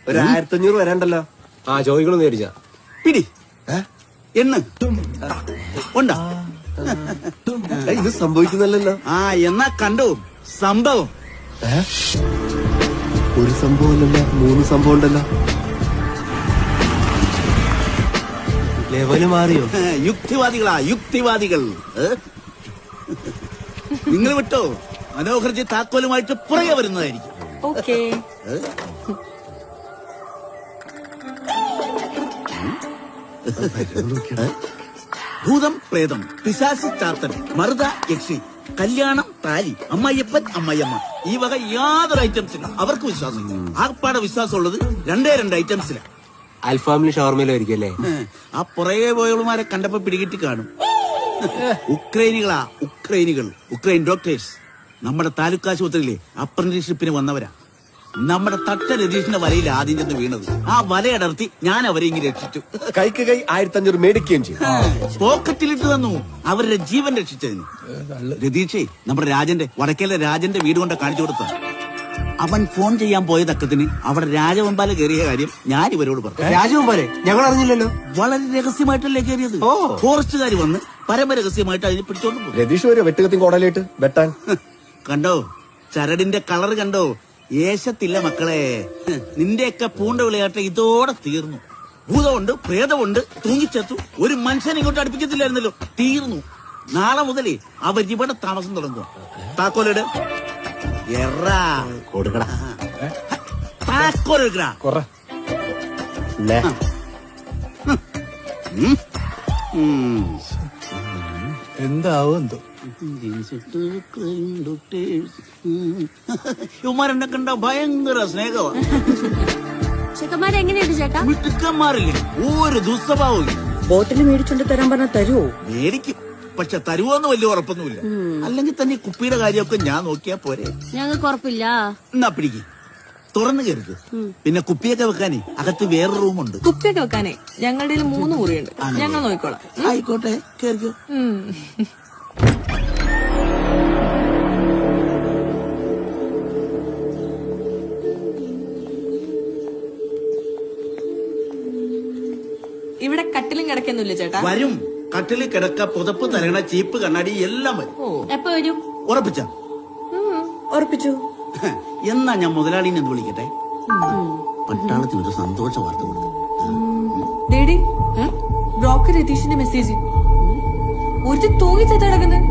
ഒരു 1500 വരാണ്ടല്ലോ. ചോദിക്കണമെന്ന് വിചാരിച്ചാ. പിടി എണ്ണ ഉണ്ടാ. ഇത് സംഭവിക്കുന്നല്ലോ. എന്നാ കണ്ടു സംഭവം. ഒരു സംഭവമല്ലല്ലോ, 3 സംഭവം ഉണ്ടല്ലോ. ലെവല് മാറിയോ? യുക്തിവാദികളാ യുക്തിവാദികൾ. നിങ്ങൾ വിട്ടോ, മനോഹർജി താക്കോലുമായിട്ട് പുറകെ വരുന്നതായിരിക്കും. ഭൂതം പ്രേതം പിശാച് ചാത്തൻ മറുത യക്ഷി കല്യാണം താലി അമ്മായിയപ്പൻ അമ്മായിയമ്മ ഈ വക യാതൊരു ഐറ്റംസിലും അവർക്ക് വിശ്വാസം. ആകപ്പാടെ വിശ്വാസമുള്ളത് 2 ഐറ്റംസിലാണ്. അൽഫാമിലും ഷവർമയിലും ആയിരിക്കും അല്ലേ? ആ പുറകെ പോയവളുമാരെ കണ്ടപ്പോ പിടികിട്ടി കാണും. ഉക്രൈനികളാ ഉക്രൈനികൾ. ഉക്രൈൻ ഡോക്ടേഴ്സ് നമ്മുടെ താലൂക്ക് ആശുപത്രിയിലെ അപ്രന്റീസ്ഷിപ്പിന് വന്നവരാ. നമ്മുടെ തട്ട രതീഷിന്റെ വലയിൽ ആദ്യം ചെന്ന് വീണത്. ആ വലയടർത്തി ഞാൻ അവരെ ഇങ്ങനെ രക്ഷിച്ചു. കൈക്ക് കൈ 1500 മേടിക്കുകയും ചെയ്യും. പോക്കറ്റിലിട്ട് തന്നു അവരുടെ ജീവൻ രക്ഷിച്ചതിന്. രതീഷേ നമ്മുടെ രാജന്റെ വടക്കേലെ രാജന്റെ വീട് കൊണ്ട് കാണിച്ചു കൊടുത്ത. അവൻ ഫോൺ ചെയ്യാൻ പോയ തക്കത്തിന് അവിടെ രാജവെമ്പാല കയറിയ കാര്യം ഞാൻ ഇവരോട് പറഞ്ഞു. രാജവെമ്പാലെ ഞങ്ങൾ അറിഞ്ഞില്ലല്ലോ. വളരെ രഹസ്യമായിട്ടല്ലേ കയറിയത്. ഫോറസ്റ്റുകാർ വന്ന് പരമരഹസ്യമായിട്ട് അതിനെ പിടിച്ചോണ്ട് പോകും. രതീഷ് വരും വെട്ടുകത്തി കോടലിട്ട് വെട്ടാൻ. കണ്ടോ ചരടിന്റെ കളർ കണ്ടോ? ഏശത്തില്ല മക്കളെ. നിന്റെയൊക്കെ പൂണ്ട വിളയാട്ടം ഇതോടെ തീർന്നു. ഭൂതമുണ്ട് പ്രേതമുണ്ട് തൂങ്ങിച്ചെത്തു. ഒരു മനുഷ്യനെ ഇങ്ങോട്ട് അടുപ്പിക്കത്തില്ലായിരുന്നല്ലോ. തീർന്നു. നാളെ മുതലേ അവരിവിടെ താമസം തുടങ്ങുക. താക്കോലിട് കൊടുക്കടാ. താക്കോലെടുക്കടാ. എന്താവും എന്തോ. ഇവന്മാരെന്നെ കണ്ട ഭയങ്കര സ്നേഹമാണ്. ചെക്കന്മാരെങ്ങനെയുണ്ട് ചേട്ടാ? മിടുക്കന്മാരില്ലേ, ഒരു ദുസ്വഭാവം. ബോട്ടിൽ മേടിച്ചോണ്ട് തരാൻ പറഞ്ഞാൽ തരുവോ? മേടിക്കും, പക്ഷെ തരുവോന്ന് വലിയ ഉറപ്പൊന്നുമില്ല. അല്ലെങ്കിൽ തന്നെ കുപ്പിയുടെ കാര്യമൊക്കെ ഞാൻ നോക്കിയാ പോരെ. ഞങ്ങൾക്ക് ഉറപ്പില്ല. എന്നാ പിടിക്ക്, തുറന്നു കയറിക്ക്. പിന്നെ കുപ്പിയൊക്കെ വെക്കാനേ അകത്ത് വേറെ റൂമുണ്ട്. കുപ്പിയൊക്കെ വെക്കാനേ ഞങ്ങളുടെ 3 മുറിയുണ്ട്. ഞങ്ങൾ നോക്കിക്കോളാം. ആയിക്കോട്ടെ, കയറിക്കോ. ഇവിടെ കട്ടിലും കിടക്കൊന്നുമില്ല ചേട്ടാ? വരും. കട്ടില് കിടക്ക പുതപ്പ് തലകണ ചീപ്പ് കണ്ണാടി എല്ലാം വരും. എപ്പോ വരും? ഉറപ്പിച്ച? ഉറപ്പിച്ചു. എന്നാ ഞാൻ മുതലാളിനെ ഒന്ന് വിളിക്കട്ടെ. പട്ടാളത്തിന് ഒരു സന്തോഷ വാർത്ത കൊടുത്തു. ബ്രോക്കർ രതീഷിന്റെ മെസ്സേജ്. ഒരു തൂങ്ങി ചേട്ടാ കിടക്കുന്നത്.